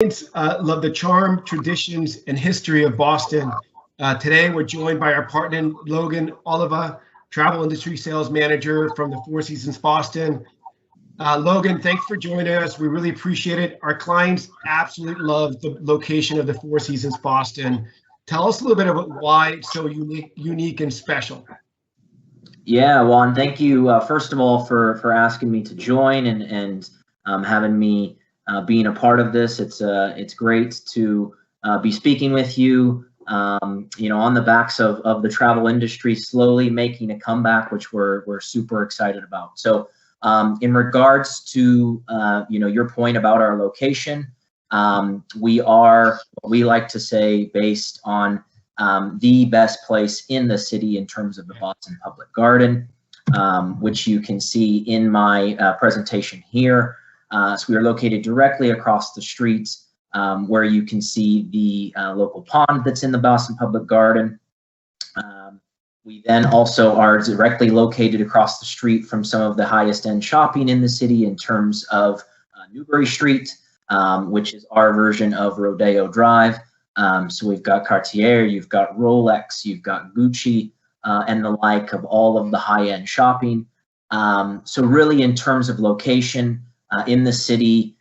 Love the charm, traditions, and history of Boston. Today, we're joined by our partner, Logan Oliva, travel industry sales manager from the Four Seasons Boston. Logan, thanks for joining us. We really appreciate it. Our clients absolutely love the location of the Four Seasons Boston. Tell us a little bit about why it's so unique and special. Yeah, Juan, thank you, first of all, for asking me to join and having me being a part of this. It's great to be speaking with you, on the backs of the travel industry slowly making a comeback, which we're super excited about. So in regards to, your point about our location, we are, what we like to say, based on the best place in the city in terms of the Boston Public Garden, which you can see in my presentation here. So we are located directly across the street, where you can see the local pond that's in the Boston Public Garden. We then also are directly located across the street from some of the highest end shopping in the city in terms of Newbury Street, which is our version of Rodeo Drive. So we've got Cartier, you've got Rolex, you've got Gucci, and the like of all of the high-end shopping. So really in terms of location in the city,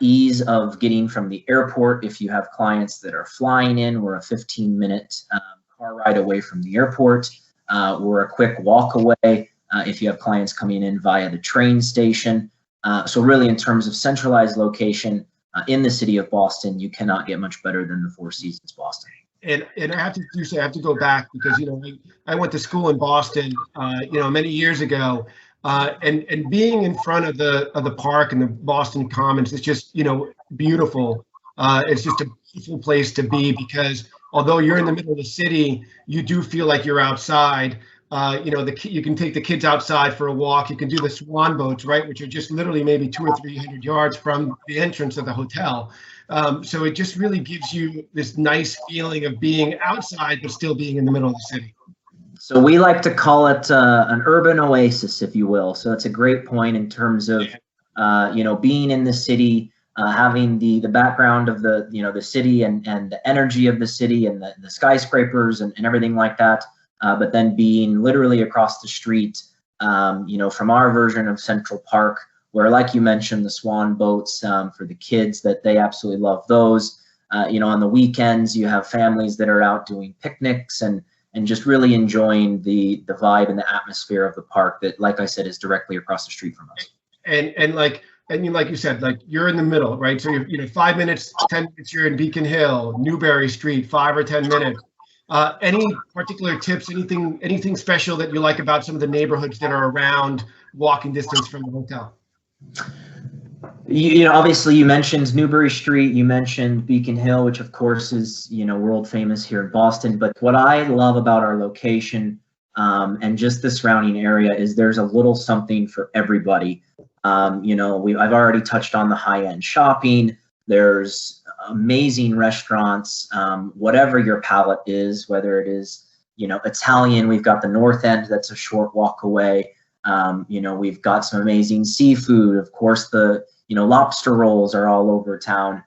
ease of getting from the airport. If you have clients that are flying in, we're a 15-minute car ride away from the airport. We're a quick walk away if you have clients coming in via the train station. So really in terms of centralized location in the city of Boston, you cannot get much better than the Four Seasons Boston. And I have to go back because, I went to school in Boston, many years ago. And being in front of the park and the Boston Commons is just, beautiful. It's just a beautiful place to be because although you're in the middle of the city, you do feel like you're outside. You can take the kids outside for a walk. You can do the swan boats, right, which are just literally maybe 200 or 300 yards from the entrance of the hotel. So it just really gives you this nice feeling of being outside but still being in the middle of the city. So we like to call it an urban oasis, if you will. So it's a great point in terms of, being in the city, having the background of the city and the energy of the city and the skyscrapers and everything like that. But then being literally across the street, from our version of Central Park, where, like you mentioned, the swan boats for the kids, that they absolutely love those. On the weekends, you have families that are out doing picnics and just really enjoying the vibe and the atmosphere of the park that, like I said, is directly across the street from us. And like you said, like you're in the middle, right? So you're 5 minutes, 10 minutes, you're in Beacon Hill, Newbury Street, 5 or 10 minutes. Any particular tips, anything special that you like about some of the neighborhoods that are around walking distance from the hotel? Obviously you mentioned Newbury Street, you mentioned Beacon Hill, which of course is, world famous here in Boston. But what I love about our location and just the surrounding area is there's a little something for everybody. I've already touched on the high-end shopping. There's amazing restaurants, whatever your palate is, whether it is, Italian, we've got the North End that's a short walk away. We've got some amazing seafood. Of course, the lobster rolls are all over town.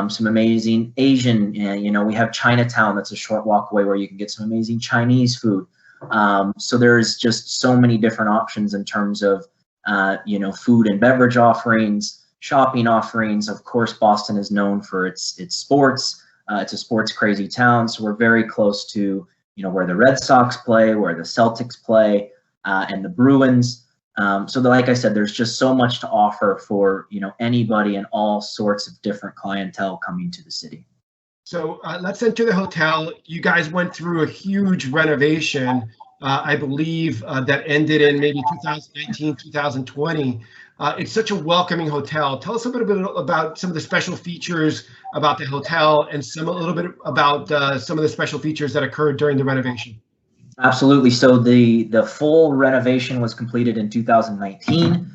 Some amazing Asian, we have Chinatown that's a short walk away where you can get some amazing Chinese food. So there's just so many different options in terms of, food and beverage offerings, shopping offerings. Of course, Boston is known for its sports. It's a sports crazy town. So we're very close to, where the Red Sox play, where the Celtics play, and the Bruins. So like I said, there's just so much to offer for, anybody and all sorts of different clientele coming to the city. So let's enter the hotel. You guys went through a huge renovation, I believe, that ended in maybe 2019, 2020. It's such a welcoming hotel. Tell us a little bit about some of the special features about the hotel and a little bit about some of the special features that occurred during the renovation. Absolutely. So the full renovation was completed in 2019.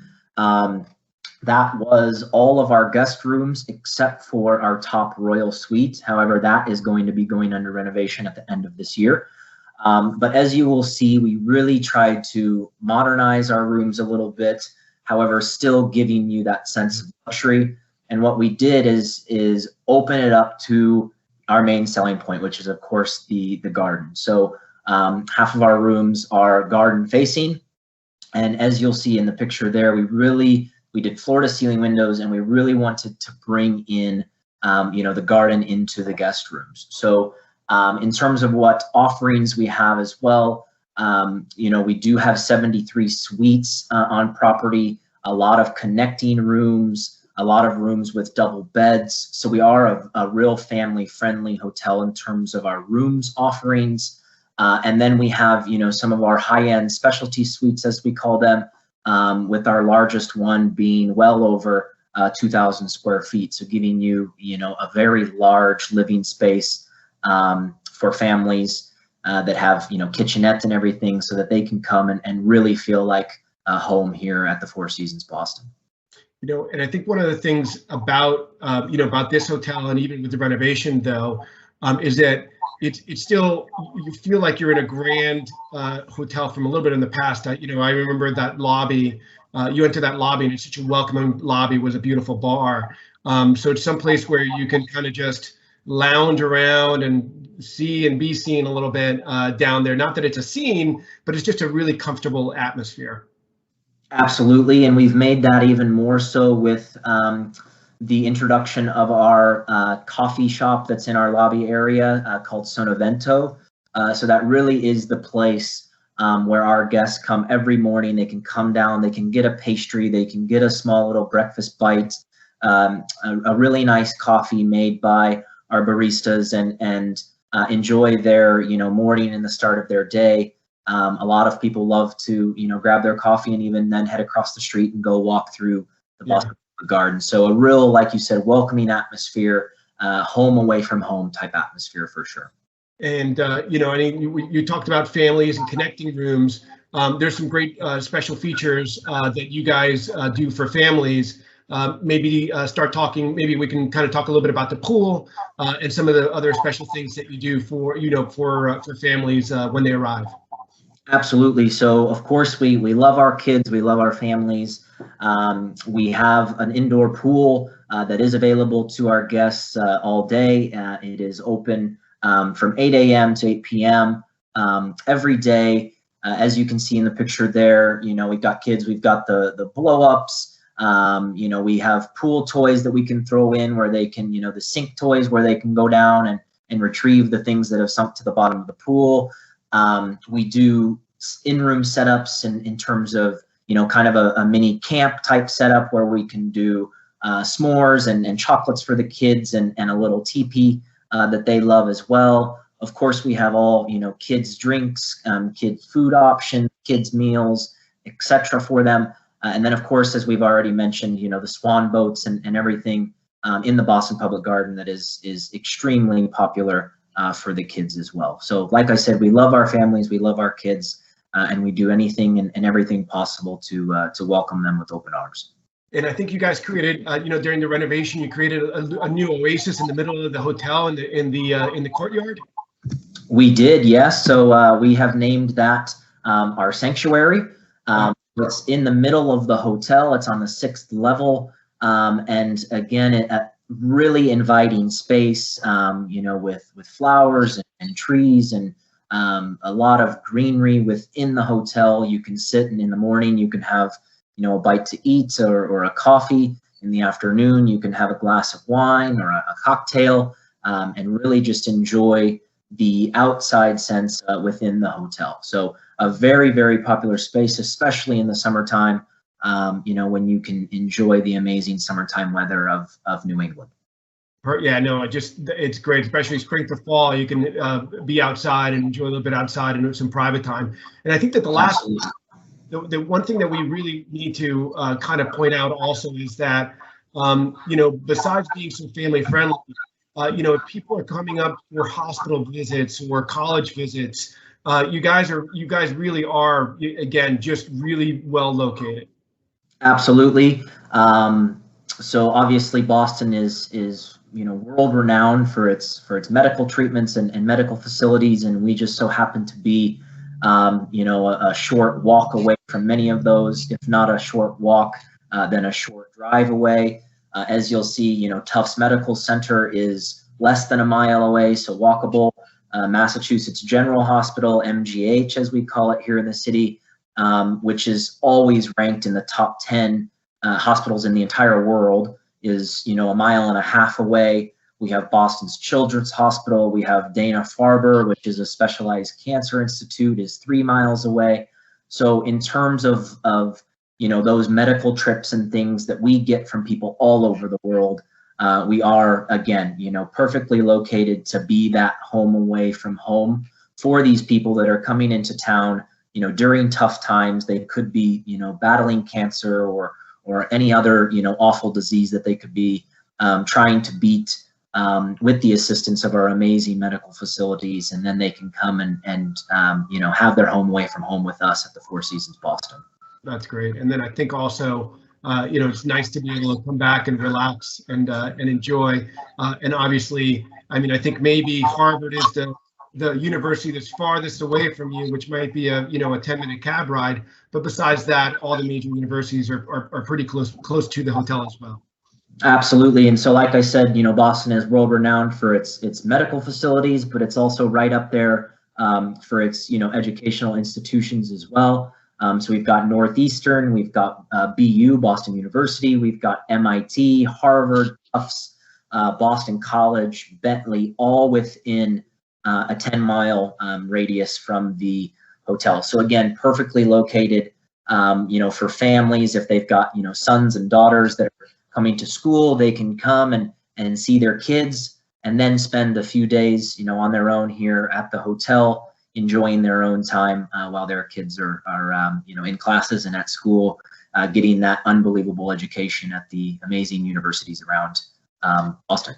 That was all of our guest rooms except for our top royal suite. However, that is going to be going under renovation at the end of this year. But as you will see, we really tried to modernize our rooms a little bit, however, still giving you that sense of luxury. And what we did is open it up to our main selling point, which is of course the garden. So half of our rooms are garden facing, and as you'll see in the picture there, we did floor to ceiling windows, and we really wanted to bring in the garden into the guest rooms. So in terms of what offerings we have as well, we do have 73 suites on property, a lot of connecting rooms, a lot of rooms with double beds. So we are a real family-friendly hotel in terms of our rooms offerings. And then we have, some of our high-end specialty suites, as we call them, with our largest one being well over 2,000 square feet. So giving you, a very large living space for families that have, kitchenettes and everything, so that they can come and really feel like a home here at the Four Seasons Boston. And I think one of the things about, about this hotel, and even with the renovation though, is that it's still, you feel like you're in a grand hotel from a little bit in the past. I remember that lobby, you enter that lobby and it's such a welcoming lobby, was a beautiful bar. So it's someplace where you can kind of just lounge around and see and be seen a little bit down there. Not that it's a scene, but it's just a really comfortable atmosphere. Absolutely, and we've made that even more so with the introduction of our coffee shop that's in our lobby area called Sonavento. So that really is the place where our guests come every morning. They can come down, they can get a pastry, they can get a small little breakfast bite, a really nice coffee made by our baristas, and enjoy their morning and the start of their day. A lot of people love to grab their coffee and even then head across the street and go walk through the Boston Garden. So a real, like you said, welcoming atmosphere, home away from home type atmosphere for sure. And you talked about families and connecting rooms. There's some great special features that you guys do for families. Maybe start talking. Maybe we can kind of talk a little bit about the pool and some of the other special things that you do for for families when they arrive. Absolutely. So of course we love our kids, we love our families. We have an indoor pool that is available to our guests all day. It is open from 8 a.m. to 8 p.m. Every day. As you can see in the picture there, we've got kids, we've got the blow-ups. We have pool toys that we can throw in where they can, the sink toys where they can go down and retrieve the things that have sunk to the bottom of the pool. We do in-room setups in terms of, kind of a mini camp type setup where we can do s'mores and chocolates for the kids and a little teepee that they love as well. Of course, we have all, kids drinks, kids food options, kids meals, etc. for them. And then, of course, as we've already mentioned, the swan boats and everything in the Boston Public Garden that is extremely popular for the kids as well. So like I said, we love our families, we love our kids, and we do anything and everything possible to welcome them with open arms. And I think you guys created, during the renovation, you created a new oasis in the middle of the hotel in the courtyard. We did, yes. So we have named that our sanctuary. It's in the middle of the hotel. It's on the 6th level, and again, really inviting space, with flowers and trees and a lot of greenery within the hotel. You can sit, and in the morning you can have, a bite to eat or a coffee. In the afternoon, you can have a glass of wine or a cocktail, and really just enjoy the outside sense within the hotel. So a very, very popular space, especially in the summertime, when you can enjoy the amazing summertime weather of New England. Yeah, no, it's great, especially spring to fall. You can be outside and enjoy a little bit outside and some private time. And I think that the one thing that we really need to kind of point out also is that, besides being so family friendly, if people are coming up for hospital visits or college visits, you guys really are, again, just really well located. Absolutely. So obviously Boston is world renowned for its medical treatments and medical facilities, and we just so happen to be a short walk away from many of those, if not a short walk, then a short drive away. As you'll see, Tufts Medical Center is less than a mile away, so walkable. Massachusetts General Hospital, MGH as we call it here in the city, which is always ranked in the top 10 hospitals in the entire world, is a mile and a half away. We have Boston's Children's Hospital. We have Dana-Farber, which is a specialized cancer institute, is 3 miles away. So in terms of those medical trips and things that we get from people all over the world, we are, again, perfectly located to be that home away from home for these people that are coming into town, during tough times. They could be, battling cancer or any other, awful disease that they could be trying to beat with the assistance of our amazing medical facilities. And then they can come and have their home away from home with us at the Four Seasons Boston. That's great. And then I think also, it's nice to be able to come back and relax and enjoy. And obviously, I think maybe Harvard is the university that's farthest away from you, which might be a 10-minute cab ride. But besides that, all the major universities are pretty close to the hotel as well. Absolutely. And so, like I said, Boston is world renowned for its medical facilities, but it's also right up there for its educational institutions as well. So we've got Northeastern, we've got BU, Boston University, we've got MIT, Harvard, Tufts, Boston College, Bentley, all within a 10-mile radius from the hotel. So again, perfectly located, for families. If they've got, sons and daughters that are coming to school, they can come and see their kids and then spend a few days, on their own here at the hotel, enjoying their own time while their kids are in classes and at school, getting that unbelievable education at the amazing universities around Boston.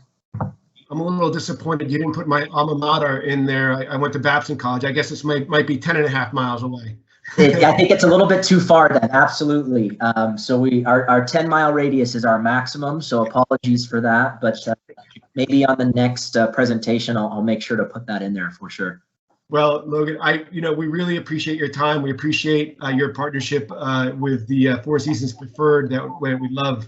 I'm a little disappointed you didn't put my alma mater in there. I went to Babson College. I guess this might be 10.5 miles away. I think it's a little bit too far then, absolutely. So our 10-mile radius is our maximum, so apologies for that, but maybe on the next presentation, I'll make sure to put that in there for sure. Well, Logan, we really appreciate your time. We appreciate your partnership with the Four Seasons Preferred that we love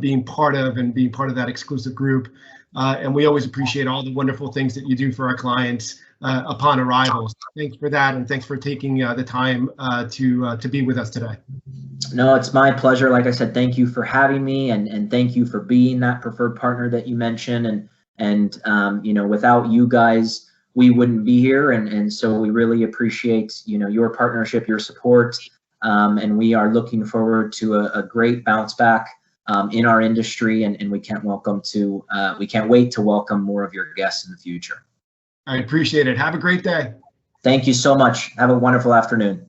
being part of and being part of that exclusive group. And we always appreciate all the wonderful things that you do for our clients upon arrival. So thanks for that, and thanks for taking the time to be with us today. No, it's my pleasure. Like I said, thank you for having me, and thank you for being that preferred partner that you mentioned. And without you guys, we wouldn't be here, and so we really appreciate your partnership, your support, and we are looking forward to a great bounce back in our industry, and we can't wait to welcome more of your guests in the future. I appreciate it. Have a great day. Thank you so much. Have a wonderful afternoon.